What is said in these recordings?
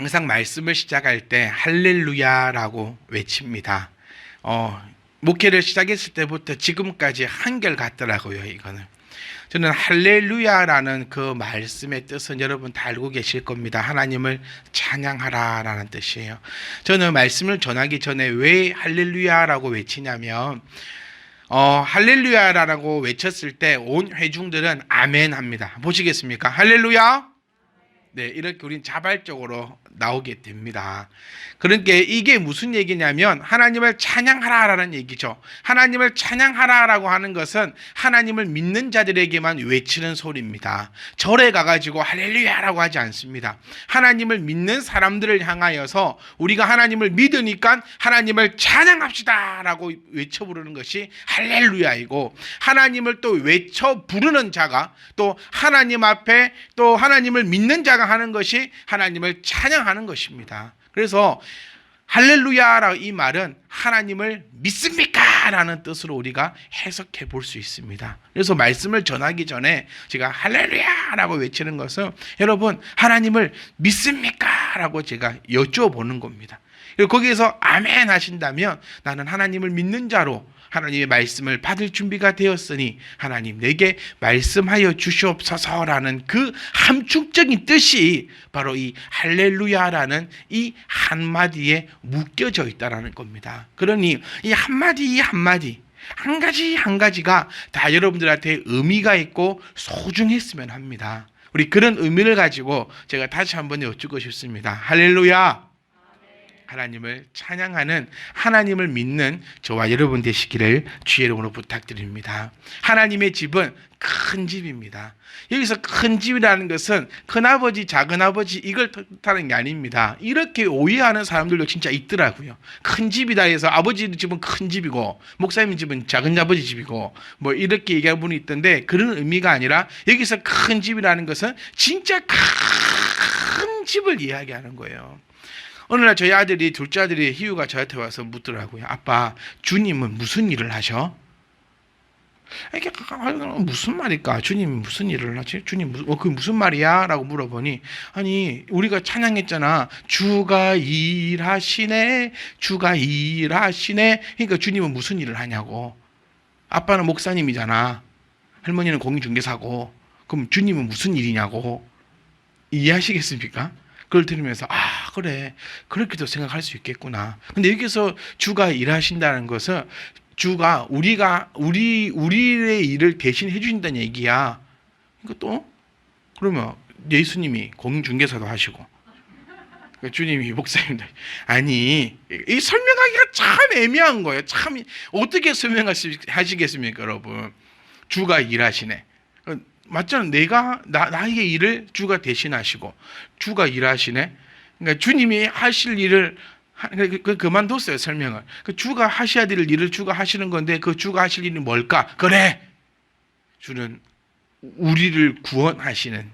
항상 말씀을 시작할 때 할렐루야라고 외칩니다. 목회를 시작했을 때부터 지금까지 한결같더라고요. 이거는 저는 할렐루야라는 그 말씀의 뜻은 여러분 다 알고 계실 겁니다. 하나님을 찬양하라라는 뜻이에요. 저는 말씀을 전하기 전에 왜 할렐루야라고 외치냐면 할렐루야라고 외쳤을 때 온 회중들은 아멘 합니다. 보시겠습니까? 할렐루야. 네, 이렇게 우린 자발적으로 나오게 됩니다. 그러니까 이게 무슨 얘기냐면 하나님을 찬양하라라는 얘기죠. 하나님을 찬양하라라고 하는 것은 하나님을 믿는 자들에게만 외치는 소리입니다. 절에 가가지고 할렐루야라고 하지 않습니다. 하나님을 믿는 사람들을 향하여서 우리가 하나님을 믿으니까 하나님을 찬양합시다라고 외쳐 부르는 것이 할렐루야이고, 하나님을 또 외쳐 부르는 자가 또 하나님 앞에 또 하나님을 믿는 자가 하는 것이 하나님을 찬양하는 것입니다. 그래서 할렐루야라 이 말은 하나님을 믿습니까? 라는 뜻으로 우리가 해석해 볼 수 있습니다. 그래서 말씀을 전하기 전에 제가 할렐루야라고 외치는 것은 여러분 하나님을 믿습니까? 라고 제가 여쭤보는 겁니다. 그리고 거기에서 아멘 하신다면 나는 하나님을 믿는 자로 하나님의 말씀을 받을 준비가 되었으니 하나님 내게 말씀하여 주시옵소서라는 그 함축적인 뜻이 바로 이 할렐루야라는 이 한마디에 묶여져 있다는 겁니다. 그러니 이 한마디 한 가지 한 가지가 다 여러분들한테 의미가 있고 소중했으면 합니다. 우리 그런 의미를 가지고 제가 다시 한번 여쭙고 싶습니다. 할렐루야. 하나님을 찬양하는, 하나님을 믿는 저와 여러분 되시기를 주의 이름으로 부탁드립니다. 하나님의 집은 큰 집입니다. 여기서 큰 집이라는 것은 큰아버지, 작은아버지 이걸 뜻하는 게 아닙니다. 이렇게 오해하는 사람들도 진짜 있더라고요. 큰 집이다 해서 아버지 집은 큰 집이고 목사님 집은 작은 아버지 집이고 뭐 이렇게 얘기하는 분이 있던데, 그런 의미가 아니라 여기서 큰 집이라는 것은 진짜 큰 집을 이야기하는 거예요. 어느 날 저희 아들이, 둘째 아들이 희우가 저한테 와서 묻더라고요. 아빠, 주님은 무슨 일을 하셔? 이게 무슨 말일까? 주님 무슨 일을 하지? 주님 그 무슨 말이야? 라고 물어보니, 아니 우리가 찬양했잖아. 주가 일하시네, 주가 일하시네. 그러니까 주님은 무슨 일을 하냐고. 아빠는 목사님이잖아. 할머니는 공인중개사고. 그럼 주님은 무슨 일이냐고. 이해하시겠습니까? 그걸 들으면서 그래, 그렇게도 생각할 수 있겠구나. 근데 여기서 주가 일하신다는 것은 주가 우리의 일을 대신 해주신다는 얘기야. 이것도 그러면 예수님이 공인중개사도 하시고 주님이 목사님도, 아니 이 설명하기가 참 애매한 거예요. 참 어떻게 설명하시겠습니까, 여러분? 주가 일하시네. 맞잖아. 내가 나의 일을 주가 대신하시고 주가 일하시네. 그러니까 주님이 하실 일을 그만뒀어요, 설명을. 그 주가 하셔야 될 일을 주가 하시는 건데 그 주가 하실 일이 뭘까? 그래, 주는 우리를 구원하시는.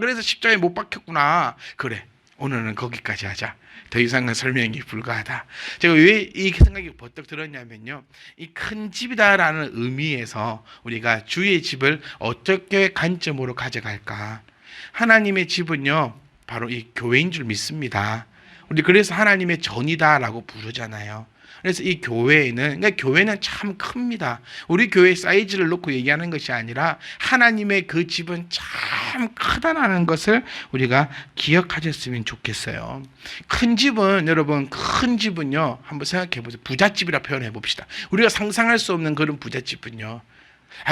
그래서 십자가에 못 박혔구나. 그래, 오늘은 거기까지 하자. 더 이상은 설명이 불가하다. 제가 왜 이 생각이 버뜩 들었냐면요, 이 큰 집이다라는 의미에서 우리가 주의 집을 어떻게 관점으로 가져갈까. 하나님의 집은요 바로 이 교회인 줄 믿습니다. 우리 그래서 하나님의 전이다라고 부르잖아요. 그래서 이 교회는, 그러니까 교회는 참 큽니다. 우리 교회 사이즈를 놓고 얘기하는 것이 아니라 하나님의 그 집은 참 크다라는 것을 우리가 기억하셨으면 좋겠어요. 큰 집은, 여러분, 큰 집은요, 한번 생각해 보세요. 부잣집이라 표현해 봅시다. 우리가 상상할 수 없는 그런 부잣집은요,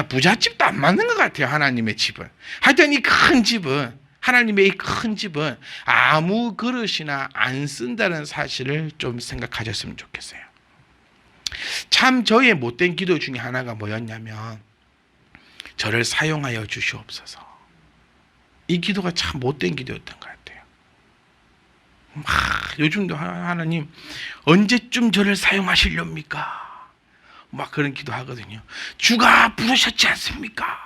부잣집도 안 맞는 것 같아요, 하나님의 집은. 하여튼 이 큰 집은, 하나님의 이 큰 집은 아무 그릇이나 안 쓴다는 사실을 좀 생각하셨으면 좋겠어요. 참 저의 못된 기도 중에 하나가 뭐였냐면, 저를 사용하여 주시옵소서. 이 기도가 참 못된 기도였던 것 같아요. 요즘도 하나님 언제쯤 저를 사용하시렵니까? 막 그런 기도 하거든요. 주가 부르셨지 않습니까?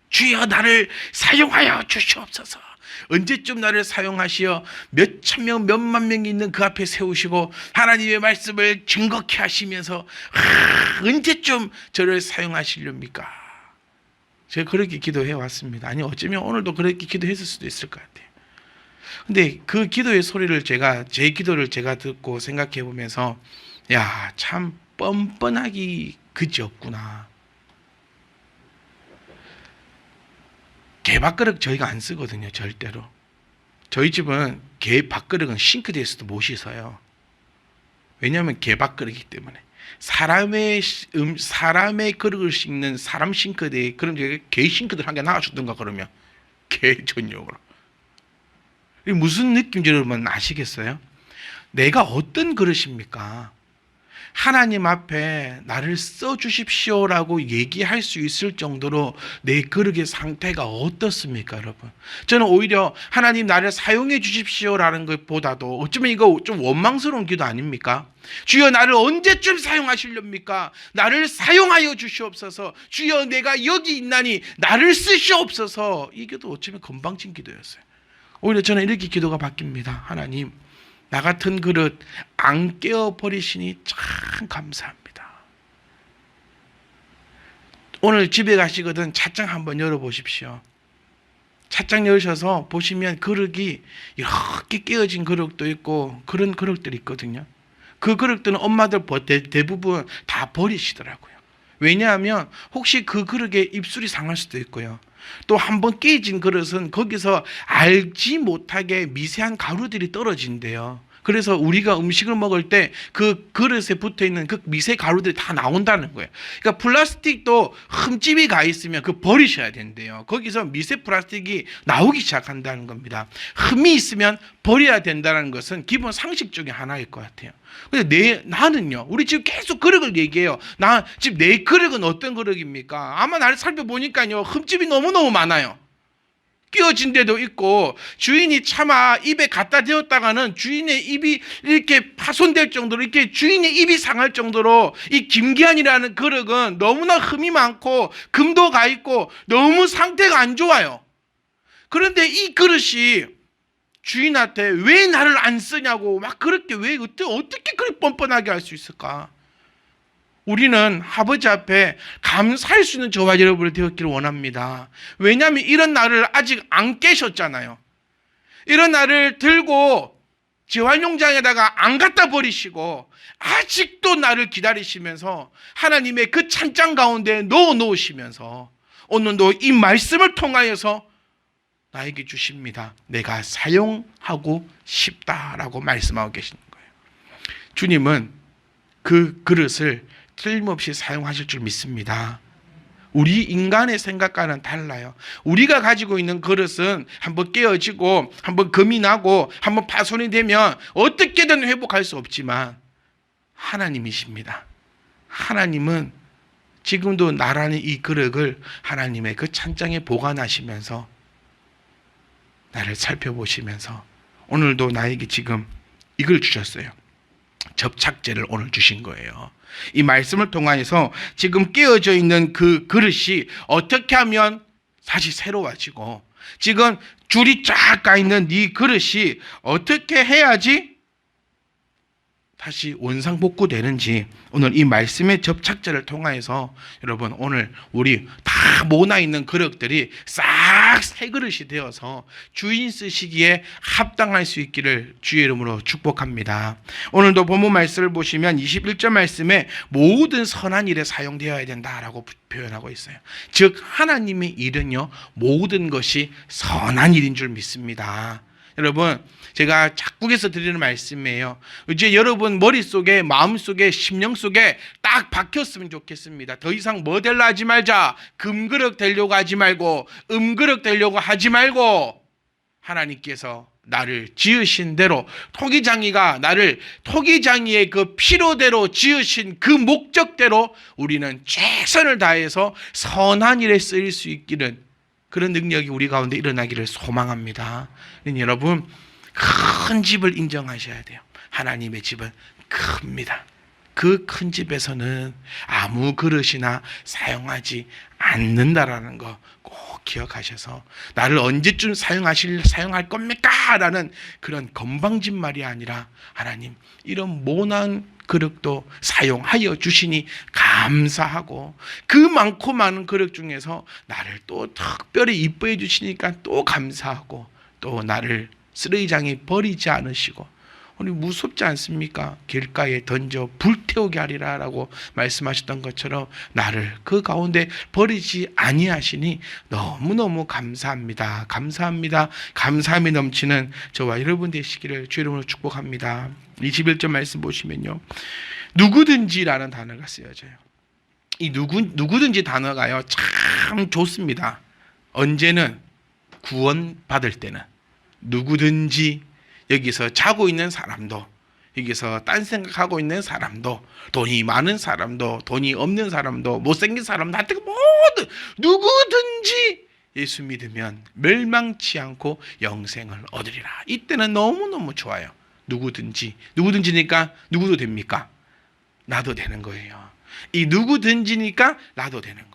주여 나를 사용하여 주시옵소서. 언제쯤 나를 사용하시어 몇천 명, 몇만 명이 있는 그 앞에 세우시고 하나님의 말씀을 증거케 하시면서 언제쯤 저를 사용하시렵니까? 제가 그렇게 기도해 왔습니다. 아니 어쩌면 오늘도 그렇게 기도했을 수도 있을 것 같아요. 근데 그 기도의 소리를 제 기도를 제가 듣고 생각해 보면서, 야, 참 뻔뻔하기 그지없구나. 개밥그릇 저희가 안 쓰거든요, 절대로. 저희 집은 개밥그릇은 싱크대에서도 못 씻어요. 왜냐하면 개밥그릇이기 때문에. 사람의 그릇을 씻는 사람 싱크대에, 그럼 제가 개 싱크대 한 개 놔주든가, 그러면 개 전용으로. 이게 무슨 느낌인지 여러분 아시겠어요? 내가 어떤 그릇입니까? 하나님 앞에 나를 써주십시오라고 얘기할 수 있을 정도로 내 그릇의 상태가 어떻습니까, 여러분? 저는 오히려 하나님 나를 사용해 주십시오라는 것보다도 어쩌면 이거 좀 원망스러운 기도 아닙니까? 주여 나를 언제쯤 사용하시렵니까? 나를 사용하여 주시옵소서. 주여 내가 여기 있나니 나를 쓰시옵소서. 이 기도 어쩌면 건방진 기도였어요. 오히려 저는 이렇게 기도가 바뀝니다. 하나님, 나 같은 그릇 안 깨어버리시니 참 감사합니다. 오늘 집에 가시거든 찻장 한번 열어보십시오. 찻장 열으셔서 보시면 그릇이 이렇게 깨어진 그릇도 있고 그런 그릇들이 있거든요. 그 그릇들은 엄마들 대부분 다 버리시더라고요. 왜냐하면 혹시 그 그릇에 입술이 상할 수도 있고요. 또 한번 깨진 그릇은 거기서 알지 못하게 미세한 가루들이 떨어진대요. 그래서 우리가 음식을 먹을 때 그 그릇에 붙어있는 그 미세 가루들이 다 나온다는 거예요. 그러니까 플라스틱도 흠집이 가 있으면 그 버리셔야 된대요. 거기서 미세 플라스틱이 나오기 시작한다는 겁니다. 흠이 있으면 버려야 된다는 것은 기본 상식 중에 하나일 것 같아요. 근데 나는요, 우리 지금 계속 그릇을 얘기해요. 지금 내 그릇은 어떤 그릇입니까? 아마 나를 살펴보니까요, 흠집이 너무너무 많아요. 끼어진 데도 있고, 주인이 차마 입에 갖다 대었다가는 주인의 입이 이렇게 파손될 정도로, 이렇게 주인의 입이 상할 정도로 이 김기환이라는 그릇은 너무나 흠이 많고 금도 가 있고 너무 상태가 안 좋아요. 그런데 이 그릇이 주인한테 왜 나를 안 쓰냐고 막 그렇게 어떻게 그렇게 뻔뻔하게 할 수 있을까? 우리는 아버지 앞에 감사할 수 있는 저와 여러분이 되었기를 원합니다. 왜냐하면 이런 나를 아직 안 깨셨잖아요. 이런 나를 들고 재활용장에다가 안 갖다 버리시고 아직도 나를 기다리시면서 하나님의 그 찬장 가운데 넣어 놓으시면서 오늘도 이 말씀을 통하여서 나에게 주십니다. 내가 사용하고 싶다라고 말씀하고 계시는 거예요. 주님은 그 그릇을 틀림없이 사용하실 줄 믿습니다. 우리 인간의 생각과는 달라요. 우리가 가지고 있는 그릇은 한번 깨어지고 한번 금이 나고 한번 파손이 되면 어떻게든 회복할 수 없지만 하나님이십니다. 하나님은 지금도 나라는 이 그릇을 하나님의 그 찬장에 보관하시면서 나를 살펴보시면서 오늘도 나에게 지금 이걸 주셨어요. 접착제를 오늘 주신 거예요. 이 말씀을 통하여서 지금 깨어져 있는 그 그릇이 어떻게 하면 다시 새로워지고 지금 줄이 쫙 가 있는 이 그릇이 어떻게 해야지 다시 원상복구되는지 오늘 이 말씀의 접착제를 통하여서 여러분 오늘 우리 다 모나 있는 그릇들이 싹 새 그릇이 되어서 주인 쓰시기에 합당할 수 있기를 주의 이름으로 축복합니다. 오늘도 본문 말씀을 보시면 21절 말씀에 모든 선한 일에 사용되어야 된다라고 표현하고 있어요. 즉 하나님의 일은요 모든 것이 선한 일인 줄 믿습니다. 여러분 제가 작국에서 드리는 말씀이에요. 이제 여러분 머릿속에 마음속에 심령 속에 딱 박혔으면 좋겠습니다. 더 이상 뭐 되려 하지 말자. 금그릇 되려고 하지 말고 음그릇 되려고 하지 말고 하나님께서 나를 지으신 대로 토기장이가 나를 토기장이의 그 필요대로 지으신 그 목적대로 우리는 최선을 다해서 선한 일에 쓰일 수 있기를 그런 능력이 우리 가운데 일어나기를 소망합니다. 여러분 큰 집을 인정하셔야 돼요. 하나님의 집은 큽니다. 그 큰 집에서는 아무 그릇이나 사용하지 않는다라는 거 꼭 기억하셔서 나를 언제쯤 사용할 겁니까? 라는 그런 건방진 말이 아니라 하나님 이런 모난 그릇도 사용하여 주시니 감사하고 그 많고 많은 그릇 중에서 나를 또 특별히 이뻐해 주시니까 또 감사하고 또 나를 쓰레기장에 버리지 않으시고, 우리 무섭지 않습니까? 길가에 던져 불태우게 하리라 라고 말씀하셨던 것처럼 나를 그 가운데 버리지 아니하시니 너무너무 감사합니다. 감사합니다. 감사함이 넘치는 저와 여러분 되시기를 주 이름으로 축복합니다. 21절 말씀 보시면요, 누구든지라는 단어가 쓰여져요. 이 누구든지 단어가요 참 좋습니다. 언제는 구원받을 때는 누구든지, 여기서 자고 있는 사람도, 여기서 딴 생각하고 있는 사람도, 돈이 많은 사람도, 돈이 없는 사람도, 못생긴 사람도, 하여튼 모든 누구든지 예수 믿으면 멸망치 않고 영생을 얻으리라. 이때는 너무너무 좋아요. 누구든지니까 누구도 됩니까? 나도 되는 거예요. 이 누구든지니까 나도 되는 거예요.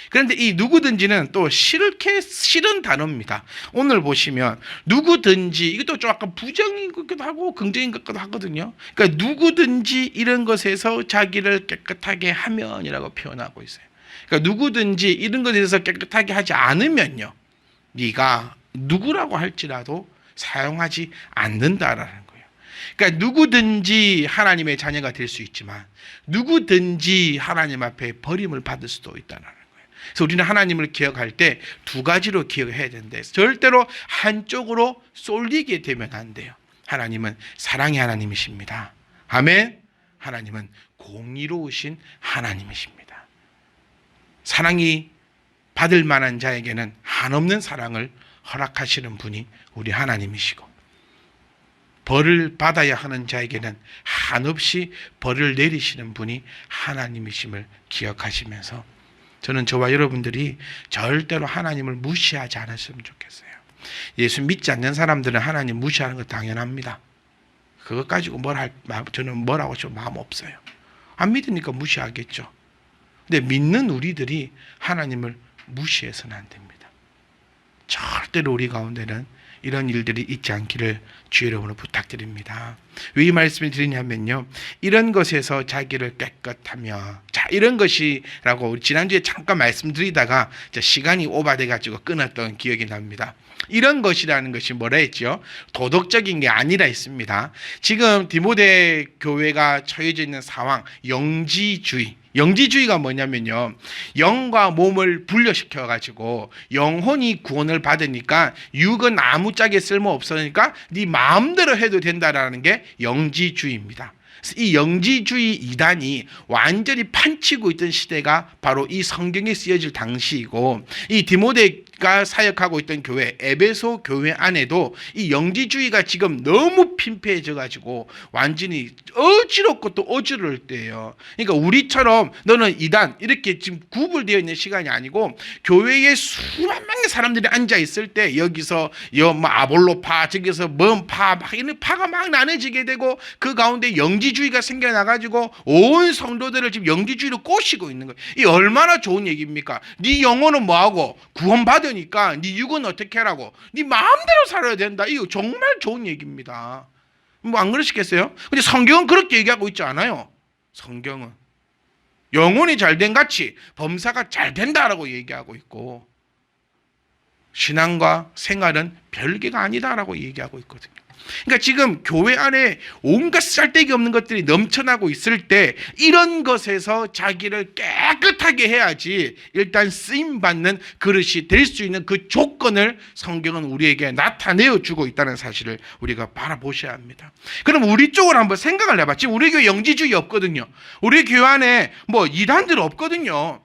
그런데 이 누구든지는 또 싫은 단어입니다. 오늘 보시면 누구든지, 이것도 좀 약간 부정인 것 같기도 하고 긍정인 것 같기도 하거든요. 그러니까 누구든지 이런 것에서 자기를 깨끗하게 하면이라고 표현하고 있어요. 그러니까 누구든지 이런 것에 대해서 깨끗하게 하지 않으면요, 네가 누구라고 할지라도 사용하지 않는다라는 거예요. 그러니까 누구든지 하나님의 자녀가 될 수 있지만 누구든지 하나님 앞에 버림을 받을 수도 있다는 거예요. 그래서 우리는 하나님을 기억할 때 두 가지로 기억해야 되는데, 절대로 한쪽으로 쏠리게 되면 안 돼요. 하나님은 사랑의 하나님이십니다. 아멘. 하나님은 공의로우신 하나님이십니다. 사랑이 받을 만한 자에게는 한없는 사랑을 허락하시는 분이 우리 하나님이시고, 벌을 받아야 하는 자에게는 한없이 벌을 내리시는 분이 하나님이심을 기억하시면서, 저는 저와 여러분들이 절대로 하나님을 무시하지 않았으면 좋겠어요. 예수 믿지 않는 사람들은 하나님 무시하는 거 당연합니다. 그것 가지고 저는 뭐라고 좀 마음 없어요. 안 믿으니까 무시하겠죠. 근데 믿는 우리들이 하나님을 무시해서는 안 됩니다. 절대로 우리 가운데는 이런 일들이 있지 않기를 주의 이름으로 부탁드립니다. 왜 이 말씀을 드리냐면요, 이런 것에서 자기를 깨끗하며, 자, 이런 것이라고 지난주에 잠깐 말씀드리다가 시간이 오바돼 가지고 끊었던 기억이 납니다. 이런 것이라는 것이 뭐라 했죠? 도덕적인 게 아니라 했습니다. 지금 디모데 교회가 처해져 있는 상황, 영지주의. 영지주의가 뭐냐면요, 영과 몸을 분려시켜 가지고 영혼이 구원을 받으니까 육은 아무짝에 쓸모 없으니까 네 마음대로 해도 된다라는 게 영지주의입니다. 이 영지주의 이단이 완전히 판치고 있던 시대가 바로 이 성경에 쓰여질 당시이고, 이 디모데가 사역하고 있던 교회 에베소 교회 안에도 이 영지주의가 지금 너무 핀폐해져 가지고 완전히 어지럽고 또 어지러울 때예요. 그러니까 우리처럼 너는 이단 이렇게 지금 구분되어 있는 시간이 아니고, 교회에 수만 명의 사람들이 앉아 있을 때 여기서 아볼로파, 저기서 뭔파, 막 이런 파가 막 나눠지게 되고, 그 가운데 영지주의가 생겨나가지고 온 성도들을 지금 영지주의로 꼬시고 있는 거예요. 이 얼마나 좋은 얘기입니까? 네 영혼은 뭐하고 구원받으니까 네 육은 어떻게 하라고? 네 마음대로 살아야 된다. 이거 정말 좋은 얘기입니다. 뭐 안 그러시겠어요? 근데 성경은 그렇게 얘기하고 있지 않아요. 성경은 영혼이 잘된 같이 범사가 잘 된다라고 얘기하고 있고, 신앙과 생활은 별개가 아니다라고 얘기하고 있거든요. 그러니까 지금 교회 안에 온갖 쓸데기 없는 것들이 넘쳐나고 있을 때 이런 것에서 자기를 깨끗하게 해야지 일단 쓰임받는 그릇이 될 수 있는 그 조건을 성경은 우리에게 나타내어 주고 있다는 사실을 우리가 바라보셔야 합니다. 그럼 우리 쪽으로 한번 생각을 해봐. 지금 우리 교회 영지주의 없거든요. 우리 교회 안에 뭐 이단들 없거든요.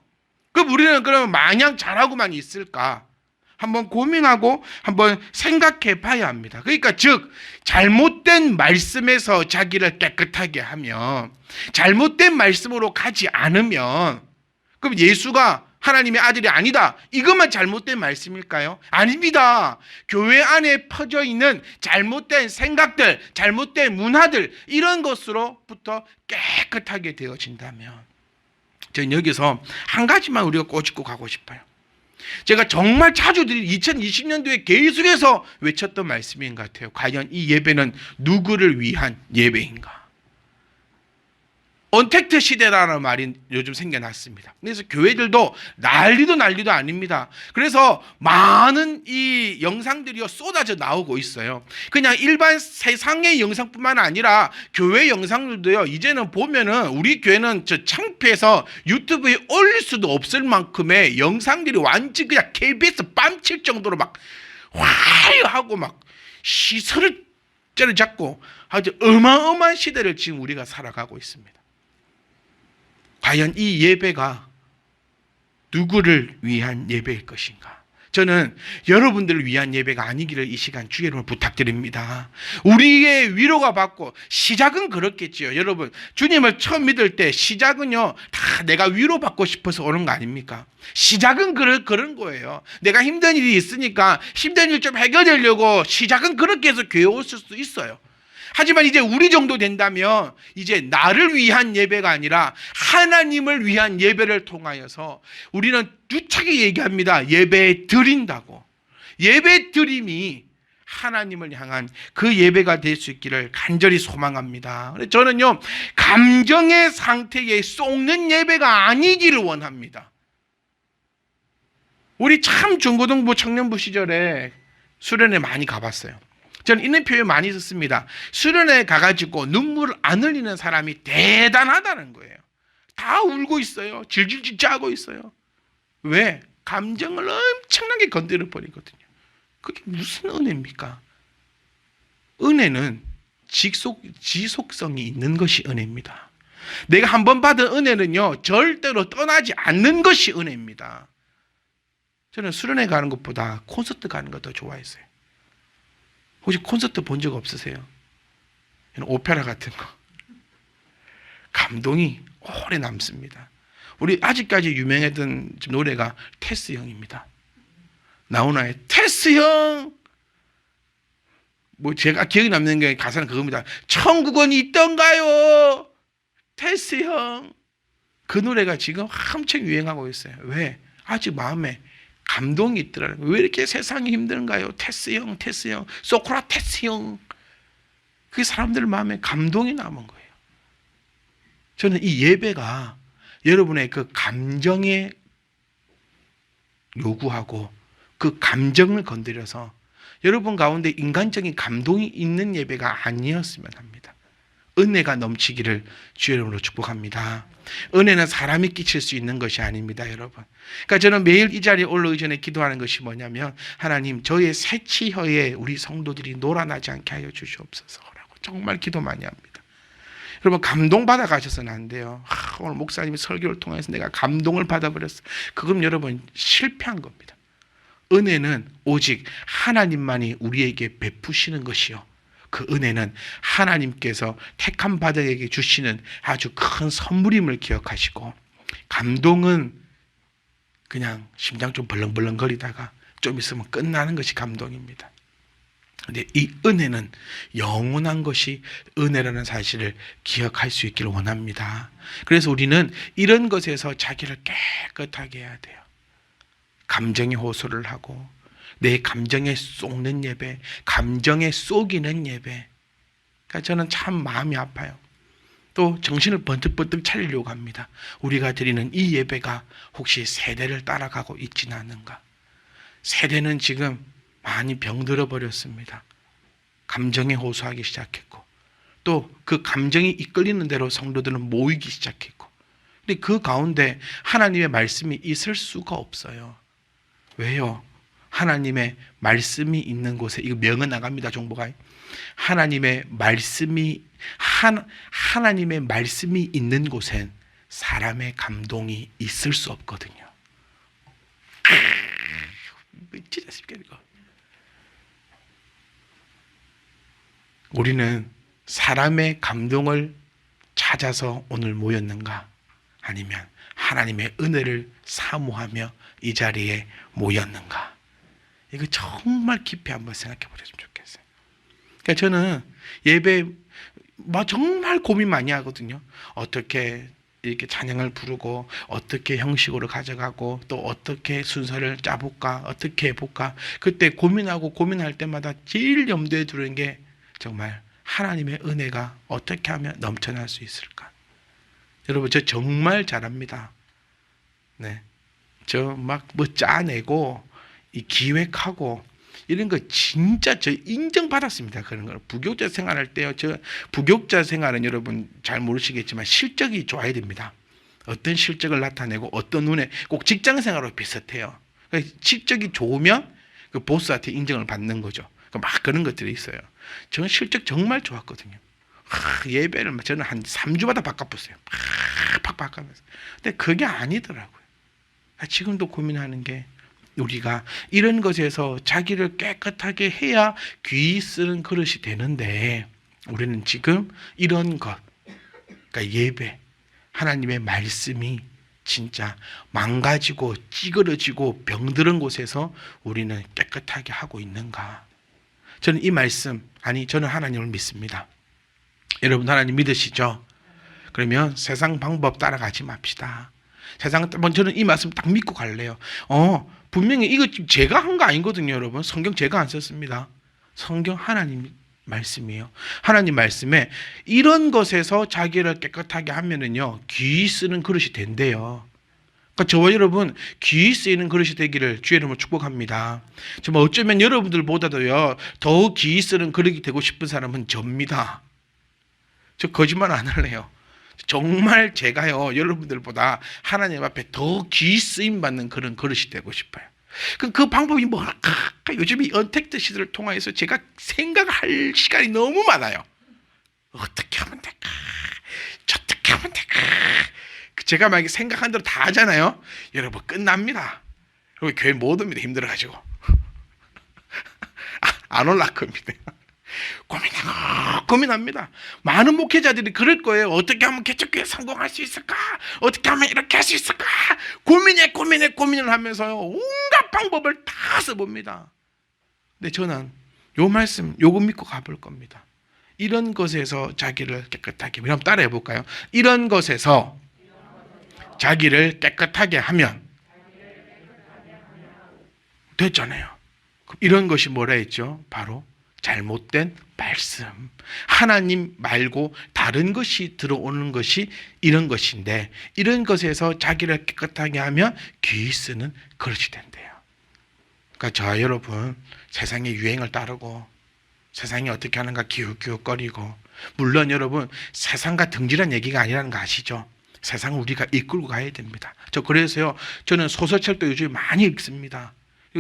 그럼 우리는 그러면 마냥 잘하고만 있을까? 한번 고민하고 한번 생각해 봐야 합니다. 그러니까 즉, 잘못된 말씀에서 자기를 깨끗하게 하면, 잘못된 말씀으로 가지 않으면, 그럼 예수가 하나님의 아들이 아니다, 이것만 잘못된 말씀일까요? 아닙니다. 교회 안에 퍼져 있는 잘못된 생각들, 잘못된 문화들, 이런 것으로부터 깨끗하게 되어진다면, 저는 여기서 한 가지만 우리가 꼬집고 가고 싶어요. 제가 정말 자주 드린 2020년도에 계속해서 외쳤던 말씀인 것 같아요. 과연 이 예배는 누구를 위한 예배인가? 언택트 시대라는 말이 요즘 생겨났습니다. 그래서 교회들도 난리도 아닙니다. 그래서 많은 이 영상들이 쏟아져 나오고 있어요. 그냥 일반 세상의 영상뿐만 아니라 교회 영상들도요. 이제는 보면은 우리 교회는 저 창피해서 유튜브에 올릴 수도 없을 만큼의 영상들이 완전 그냥 KBS 뺨칠 정도로 막 화려하고 막 시선을 때려잡고 아주 어마어마한 시대를 지금 우리가 살아가고 있습니다. 과연 이 예배가 누구를 위한 예배일 것인가? 저는 여러분들을 위한 예배가 아니기를 이 시간 주의 이름으로 부탁드립니다. 우리의 위로가 받고 시작은 그렇겠지요. 여러분 주님을 처음 믿을 때 시작은요 다 내가 위로받고 싶어서 오는 거 아닙니까? 시작은 그런 거예요. 내가 힘든 일이 있으니까 힘든 일 좀 해결되려고 시작은 그렇게 해서 교회 올 수도 있어요. 하지만 이제 우리 정도 된다면 이제 나를 위한 예배가 아니라 하나님을 위한 예배를 통하여서 우리는 유차게 얘기합니다. 예배 드린다고. 예배 드림이 하나님을 향한 그 예배가 될 수 있기를 간절히 소망합니다. 저는요 감정의 상태에 쏟는 예배가 아니기를 원합니다. 우리 참 중고등부 청년부 시절에 수련회 많이 가봤어요. 저는 이런 표현 많이 썼습니다. 수련회 가가지고 눈물을 안 흘리는 사람이 대단하다는 거예요. 다 울고 있어요. 질질질 짜고 있어요. 왜? 감정을 엄청나게 건드려 버리거든요. 그게 무슨 은혜입니까? 은혜는 지속성이 있는 것이 은혜입니다. 내가 한번 받은 은혜는요 절대로 떠나지 않는 것이 은혜입니다. 저는 수련회 가는 것보다 콘서트 가는 거 더 좋아했어요. 혹시 콘서트 본 적 없으세요? 오페라 같은 거. 감동이 오래 남습니다. 우리 아직까지 유명했던 노래가 테스 형입니다. 나훈아의 테스 형. 뭐 제가 기억에 남는 게 가사는 그겁니다. 천국은 있던가요? 테스 형. 그 노래가 지금 엄청 유행하고 있어요. 왜? 아직 마음에 감동이 있더라고요. 왜 이렇게 세상이 힘든가요? 테스 형, 소크라테스 형. 그 사람들 마음에 감동이 남은 거예요. 저는 이 예배가 여러분의 그 감정에 요구하고 그 감정을 건드려서 여러분 가운데 인간적인 감동이 있는 예배가 아니었으면 합니다. 은혜가 넘치기를 주의 이름으로 축복합니다. 은혜는 사람이 끼칠 수 있는 것이 아닙니다, 여러분. 그러니까 저는 매일 이 자리에 올라오기 전에 기도하는 것이 뭐냐면 하나님 저의 새치혀에 우리 성도들이 놀아나지 않게 하여 주시옵소서라고 정말 기도 많이 합니다. 여러분 감동받아 가셔서는 안 돼요. 오늘 목사님이 설교를 통해서 내가 감동을 받아버렸어. 그건 여러분 실패한 겁니다. 은혜는 오직 하나님만이 우리에게 베푸시는 것이요. 그 은혜는 하나님께서 택한 바들에게 주시는 아주 큰 선물임을 기억하시고 감동은 그냥 심장 좀 벌렁벌렁거리다가 좀 있으면 끝나는 것이 감동입니다. 근데 이 은혜는 영원한 것이 은혜라는 사실을 기억할 수 있기를 원합니다. 그래서 우리는 이런 것에서 자기를 깨끗하게 해야 돼요. 감정의 호소를 하고 내 감정에 쏟는 예배, 감정에 쏘기는 예배. 그러니까 저는 참 마음이 아파요. 또 정신을 번뜩번뜩 차리려고 합니다. 우리가 드리는 이 예배가 혹시 세대를 따라가고 있지는 않은가. 세대는 지금 많이 병들어 버렸습니다. 감정에 호소하기 시작했고 또 그 감정이 이끌리는 대로 성도들은 모이기 시작했고 근데 그 가운데 하나님의 말씀이 있을 수가 없어요. 왜요? 하나님의 말씀이 있는 곳에 이거 명은 나갑니다. 정보가 하나님의 말씀이 있는 곳엔 사람의 감동이 있을 수 없거든요. 미치다 싶게 이거. 우리는 사람의 감동을 찾아서 오늘 모였는가? 아니면 하나님의 은혜를 사모하며 이 자리에 모였는가? 이거 정말 깊이 한번 생각해 보셨으면 좋겠어요. 그러니까 저는 예배 정말 고민 많이 하거든요. 어떻게 이렇게 찬양을 부르고 어떻게 형식으로 가져가고 또 어떻게 순서를 짜볼까 어떻게 해볼까 그때 고민할 때마다 제일 염두에 두는 게 정말 하나님의 은혜가 어떻게 하면 넘쳐날 수 있을까. 여러분, 저 정말 잘합니다. 네. 저 막 뭐 짜내고, 이 기획하고, 이런 거 진짜 저 인정받았습니다. 그런 거. 부교육자 생활할 때요. 저 부교육자 생활은 여러분 잘 모르시겠지만 실적이 좋아야 됩니다. 어떤 실적을 나타내고 어떤 눈에 꼭 직장 생활하고 비슷해요. 그러니까 실적이 좋으면 그 보스한테 인정을 받는 거죠. 막 그런 것들이 있어요. 저는 실적 정말 좋았거든요. 예배를 저는 한 3주마다 바꿔봤어요. 팍 바꿔면서. 근데 그게 아니더라고요. 지금도 고민하는 게 우리가 이런 것에서 자기를 깨끗하게 해야 귀 쓰는 그릇이 되는데 우리는 지금 이런 것, 그러니까 예배, 하나님의 말씀이 진짜 망가지고 찌그러지고 병들은 곳에서 우리는 깨끗하게 하고 있는가? 저는 이 말씀, 저는 하나님을 믿습니다. 여러분 하나님 믿으시죠? 그러면 세상 방법 따라가지 맙시다. 저는 이 말씀 딱 믿고 갈래요. 분명히 이거 제가 한 거 아니거든요, 여러분. 성경 제가 안 썼습니다. 성경 하나님 말씀이에요. 하나님 말씀에 이런 것에서 자기를 깨끗하게 하면은요, 귀 쓰는 그릇이 된대요. 그러니까 저와 여러분 귀 쓰이는 그릇이 되기를 주의 이름으로 축복합니다. 정말 어쩌면 여러분들보다도요, 더 귀 쓰는 그릇이 되고 싶은 사람은 접니다. 저 거짓말 안 할래요. 정말 제가요, 여러분들보다 하나님 앞에 더 귀 쓰임 받는 그런 그릇이 되고 싶어요. 그 방법이 뭘까? 요즘 이 언택트 시대를 통해서 제가 생각할 시간이 너무 많아요. 어떻게 하면 될까? 어떻게 하면 될까? 제가 만약에 생각한 대로 다 하잖아요. 여러분 끝납니다. 여러분 교회 못 옵니다. 힘들어가지고. 안 올라갈 겁니다. 고민합니다. 많은 목회자들이 그럴 거예요. 어떻게 하면 개척교회 성공할 수 있을까? 어떻게 하면 이렇게 할 수 있을까? 고민을 하면서요, 온갖 방법을 다 써봅니다. 근데 저는 요 말씀 요거 믿고 가볼 겁니다. 이런 것에서 자기를 깨끗하게, 한번 따라해 볼까요? 이런 것에서 자기를 깨끗하게 하면 됐잖아요. 이런 것이 뭐라 했죠? 바로 잘못된 말씀. 하나님 말고 다른 것이 들어오는 것이 이런 것인데, 이런 것에서 자기를 깨끗하게 하면 귀 쓰는 그릇이 된대요. 그러니까 저와 여러분 세상의 유행을 따르고 세상이 어떻게 하는가 기웃기웃거리고, 물론 여러분 세상과 등지란 얘기가 아니라는 거 아시죠? 세상을 우리가 이끌고 가야 됩니다. 그래서요, 저는 소설책도 요즘 많이 읽습니다.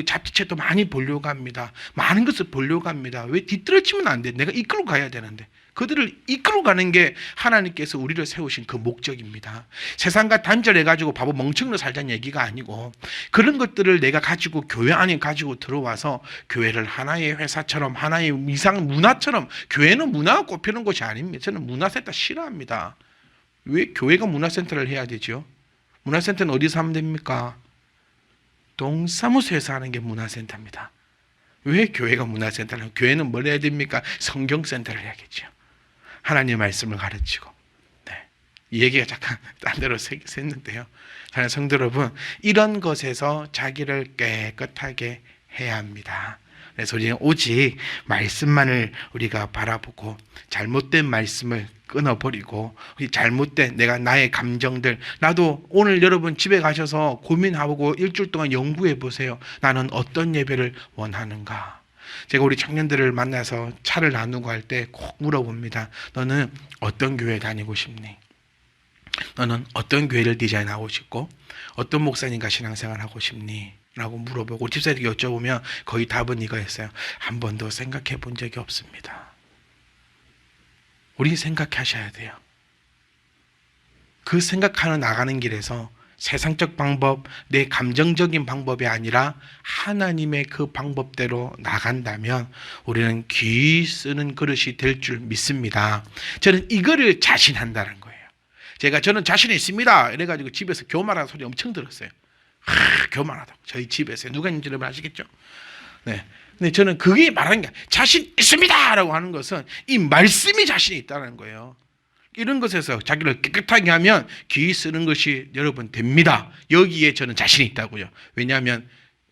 잡지책도 많이 보려고 합니다. 많은 것을 보려고 합니다. 왜 뒤떨어지면 안 돼? 내가 이끌고 가야 되는데. 그들을 이끌고 가는 게 하나님께서 우리를 세우신 그 목적입니다. 세상과 단절해가지고 바보 멍청이로 살자는 얘기가 아니고, 그런 것들을 내가 가지고 교회 안에 가지고 들어와서 교회를 하나의 회사처럼, 하나의 이상 문화처럼, 교회는 문화가 꼽히는 곳이 아닙니다. 저는 문화센터 싫어합니다. 왜 교회가 문화센터를 해야 되죠? 문화센터는 어디서 하면 됩니까? 동사무소에서 하는 게 문화센터입니다. 왜 교회가 문화센터를 하면, 교회는 뭘 해야 됩니까? 성경센터를 해야겠죠. 하나님의 말씀을 가르치고. 네. 이 얘기가 잠깐 딴 데로 샜는데요. 사랑하는 성도 여러분, 이런 것에서 자기를 깨끗하게 해야 합니다. 그래서 우리는 오직 말씀만을 우리가 바라보고 잘못된 말씀을 끊어버리고, 잘못된 나의 감정들, 나도 오늘 여러분 집에 가셔서 고민하고 일주일 동안 연구해 보세요. 나는 어떤 예배를 원하는가? 제가 우리 청년들을 만나서 차를 나누고 할 때 꼭 물어봅니다. 너는 어떤 교회 다니고 싶니? 너는 어떤 교회를 디자인하고 싶고 어떤 목사님과 신앙생활 하고 싶니? 라고 물어보고, 우리 집사님께 여쭤보면 거의 답은 이거였어요. 한 번도 생각해 본 적이 없습니다. 우리 생각하셔야 돼요. 그 생각하는 나가는 길에서 세상적 방법, 내 감정적인 방법이 아니라 하나님의 그 방법대로 나간다면 우리는 귀 쓰는 그릇이 될 줄 믿습니다. 저는 이거를 자신한다는 거예요. 저는 자신이 있습니다 이래가지고 집에서 교만하는 소리 엄청 들었어요. 교만하다고. 저희 집에서 누가 있는지 여러분 아시겠죠? 네. 근데 저는 그게 말하는 게 자신 있습니다 라고 하는 것은 이 말씀이 자신이 있다는 거예요. 이런 것에서 자기를 깨끗하게 하면 귀 쓰는 것이 여러분 됩니다. 여기에 저는 자신이 있다고요. 왜냐하면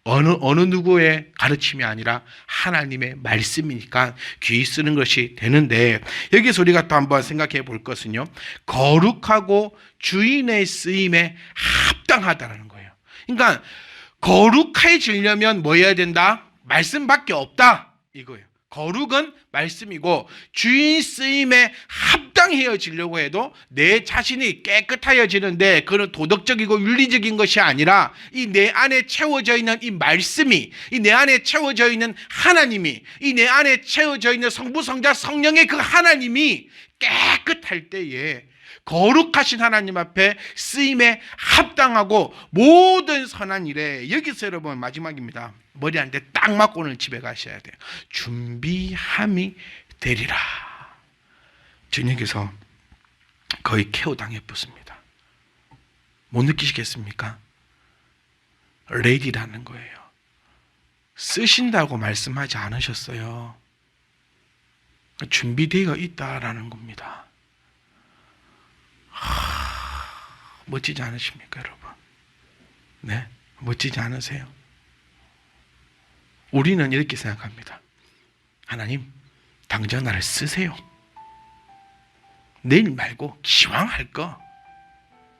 어느 누구의 가르침이 아니라 하나님의 말씀이니까 귀 쓰는 것이 되는데, 여기서 우리가 또 한번 생각해 볼 것은요, 거룩하고 주인의 쓰임에 합당하다는 거예요. 그러니까 거룩해지려면 뭐 해야 된다? 말씀밖에 없다 이거예요. 거룩은 말씀이고, 주인 쓰임에 합당해지려고 해도 내 자신이 깨끗해지는데, 그런 도덕적이고 윤리적인 것이 아니라 이 내 안에 채워져 있는 이 말씀이, 이 내 안에 채워져 있는 하나님이, 이 내 안에 채워져 있는 성부 성자 성령의 그 하나님이 깨끗할 때에 거룩하신 하나님 앞에 쓰임에 합당하고 모든 선한 일에, 여기서 여러분 마지막입니다, 머리 한 대 딱 맞고 오늘 집에 가셔야 돼요. 준비함이 되리라. 저녁에서 거의 KO 당해봤습니다. 못 느끼시겠습니까? 레디라는 거예요. 쓰신다고 말씀하지 않으셨어요. 준비되어 있다라는 겁니다. 멋지지 않으십니까, 여러분? 네, 멋지지 않으세요? 우리는 이렇게 생각합니다. 하나님, 당장 나를 쓰세요. 내일 말고 기왕 할 거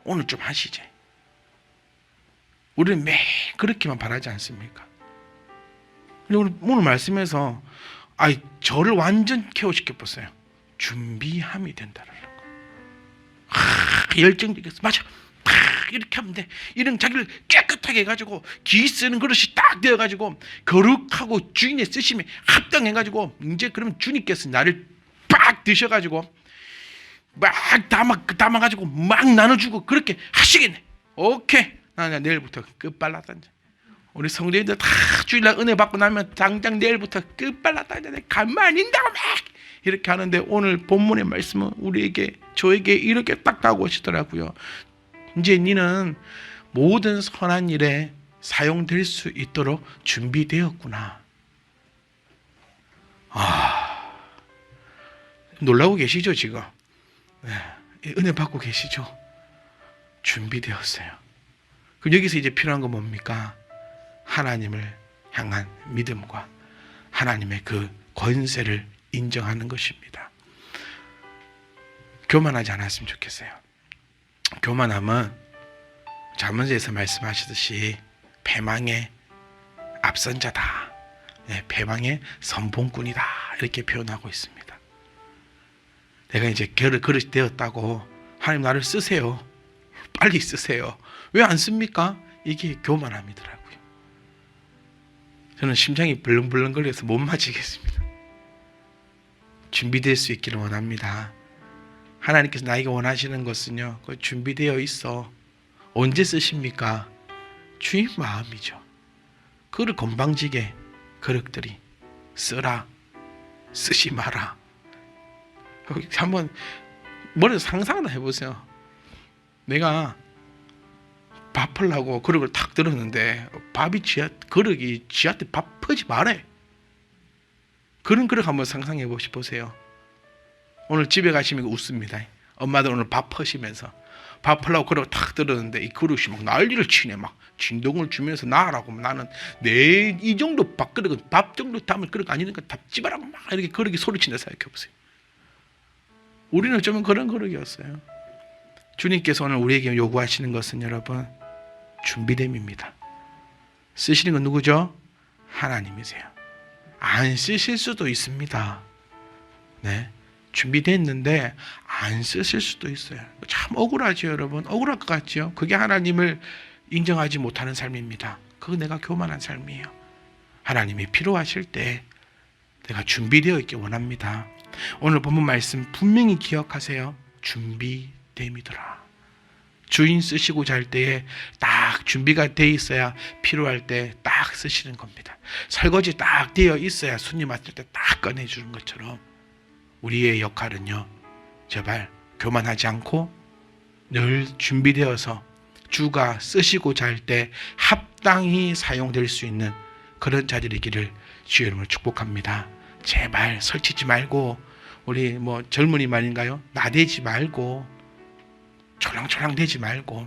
오늘 좀 하시지. 우리는 매일 그렇게만 바라지 않습니까? 오늘 말씀에서 저를 완전 케어시켜 보세요. 준비함이 된다는 거. 열정적이어서 맞아. 이렇게 하면 돼. 이런 자기를 깨끗하게 해가지고 기 쓰는 그릇이 딱 되어가지고 거룩하고 주인의 쓰심에 합당해가지고, 이제 그러면 주님께서 나를 빡 드셔가지고 막 담아가지고 막 나눠주고 그렇게 하시겠네. 오케이. 나 내일부터 끝발랐다. 우리 성도님들 다 주일날 은혜 받고 나면 당장 내일부터 끝발랐다. 가만히 있다고 막 이렇게 하는데, 오늘 본문의 말씀은 우리에게, 저에게 이렇게 딱 다가오시더라고요. 이제 니는 모든 선한 일에 사용될 수 있도록 준비되었구나. 놀라고 계시죠 지금? 네, 은혜 받고 계시죠? 준비되었어요. 그럼 여기서 이제 필요한 건 뭡니까? 하나님을 향한 믿음과 하나님의 그 권세를 인정하는 것입니다. 교만하지 않았으면 좋겠어요. 교만함은 잠언에서 말씀하시듯이 패망의 앞선자다, 패망의 선봉꾼이다, 이렇게 표현하고 있습니다. 내가 이제 그릇이 되었다고 하나님 나를 쓰세요, 빨리 쓰세요, 왜 안 씁니까? 이게 교만함이더라고요. 저는 심장이 벌렁벌렁거려서 못 맞히겠습니다. 준비될 수 있기를 원합니다. 하나님께서 나에게 원하시는 것은요, 그 준비되어 있어. 언제 쓰십니까? 주인 마음이죠. 그를 건방지게 그릇들이 쓰라, 쓰지 마라. 한번 머리에서 상상을 해보세요. 내가 밥 하려고 그릇을 탁 들었는데 그릇이 쥐한테 밥 퍼지 말래. 그런 그릇 한번 상상해 보세요. 오늘 집에 가시면 웃습니다. 엄마들 오늘 밥 퍼시면서 밥 하려고 그릇 탁 들었는데 이 그릇이 막 난리를 치네. 막 진동을 주면서 나라고, 나는 이 정도 밥그릇은 밥 정도 담을 그릇 아니니까 답지마라 막 이렇게 그릇이 소리친다 생각해 보세요. 우리는 좀 그런 그릇이었어요. 주님께서 오늘 우리에게 요구하시는 것은 여러분, 준비됨입니다. 쓰시는 건 누구죠? 하나님이세요. 안 쓰실 수도 있습니다. 네, 준비됐는데 안 쓰실 수도 있어요. 참 억울하죠, 여러분. 억울할 것 같죠? 그게 하나님을 인정하지 못하는 삶입니다. 그거 내가 교만한 삶이에요. 하나님이 필요하실 때 내가 준비되어 있기 원합니다. 오늘 본문 말씀 분명히 기억하세요. 준비됨이더라. 주인 쓰시고자 할 때에 딱 준비가 돼 있어야 필요할 때 딱 쓰시는 겁니다. 설거지 딱 되어 있어야 손님 왔을 때 딱 꺼내주는 것처럼 우리의 역할은요, 제발 교만하지 않고 늘 준비되어서 주가 쓰시고자 할 때 합당히 사용될 수 있는 그런 자들이기를 주의 이름으로 축복합니다. 제발 설치지 말고, 우리 젊은이 말인가요? 나대지 말고, 촐랑촐랑 되지 말고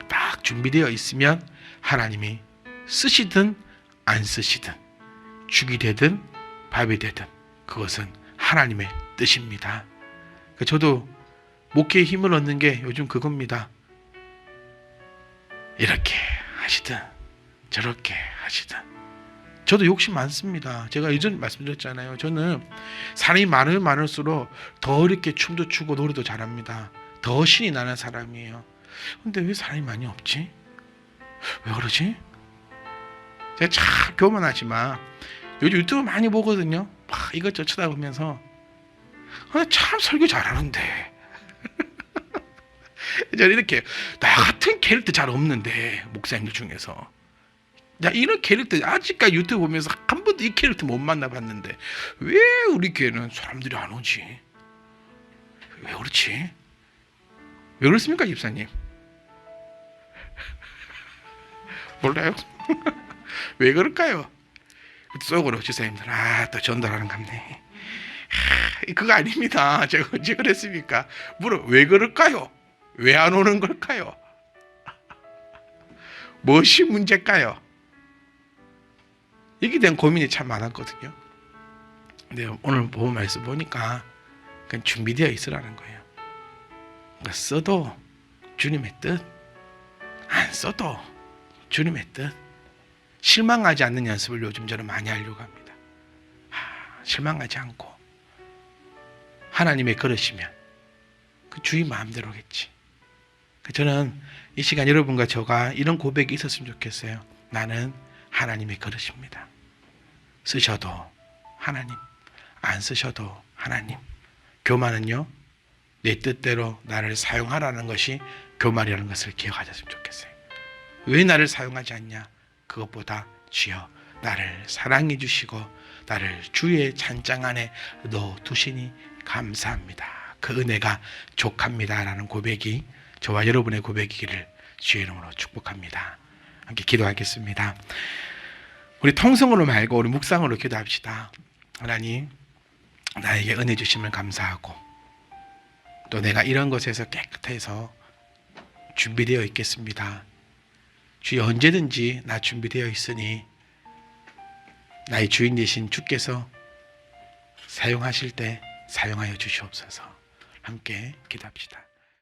딱 준비되어 있으면 하나님이 쓰시든 안 쓰시든 죽이 되든 밥이 되든 그것은 하나님의 뜻입니다. 저도 목회에 힘을 얻는 게 요즘 그겁니다. 이렇게 하시든 저렇게 하시든 저도 욕심 많습니다. 제가 예전에 말씀드렸잖아요. 저는 사람이 많으면 많을수록 더 이렇게 춤도 추고 노래도 잘합니다. 더 신이 나는 사람이에요. 근데 왜 사람이 많이 없지? 왜 그러지? 제가 참 교만하지만 요즘 유튜브 많이 보거든요. 막 이것저것 쳐다보면서 참 설교 잘하는데 저는 이렇게 나 같은 캐릭터 잘 없는데 목사님들 중에서 야 이런 캐릭터 아직까지 유튜브 보면서 한 번도 이 캐릭터 못 만나봤는데 왜 우리 교회는 사람들이 안 오지? 왜 그렇지? 왜 그렇습니까 집사님? 몰라요? 왜 그럴까요? 속으로 집사님들 또 전달하는 갑네. 그거 아닙니다. 제가 언제 그랬습니까? 물어 왜 그럴까요? 왜 안 오는 걸까요? 무엇이 문제일까요? 이게 대한 고민이 참 많았거든요. 근데 오늘 본 말씀 보니까 그냥 준비되어 있으라는 거예요. 그러니까 써도 주님의 뜻, 안 써도 주님의 뜻. 실망하지 않는 연습을 요즘 저는 많이 하려고 합니다. 실망하지 않고 하나님의 그릇이면 그 주인 마음대로겠지. 저는 이 시간 여러분과 저가 이런 고백이 있었으면 좋겠어요. 나는 하나님의 그릇입니다. 쓰셔도 하나님, 안 쓰셔도 하나님. 교만은요, 내 뜻대로 나를 사용하라는 것이 교만이라는 것을 기억하셨으면 좋겠어요. 왜 나를 사용하지 않냐? 그것보다 주여 나를 사랑해 주시고 나를 주의 찬장 안에 넣어두시니 감사합니다. 그 은혜가 족합니다 라는 고백이 저와 여러분의 고백이기를 주의 이름으로 축복합니다. 함께 기도하겠습니다. 우리 통성으로 말고 우리 묵상으로 기도합시다. 하나님, 나에게 은혜 주심을 감사하고 또 내가 이런 것에서 깨끗해서 준비되어 있겠습니다. 주여 언제든지 나 준비되어 있으니 나의 주인 되신 주께서 사용하실 때 사용하여 주시옵소서. 함께 기도합시다.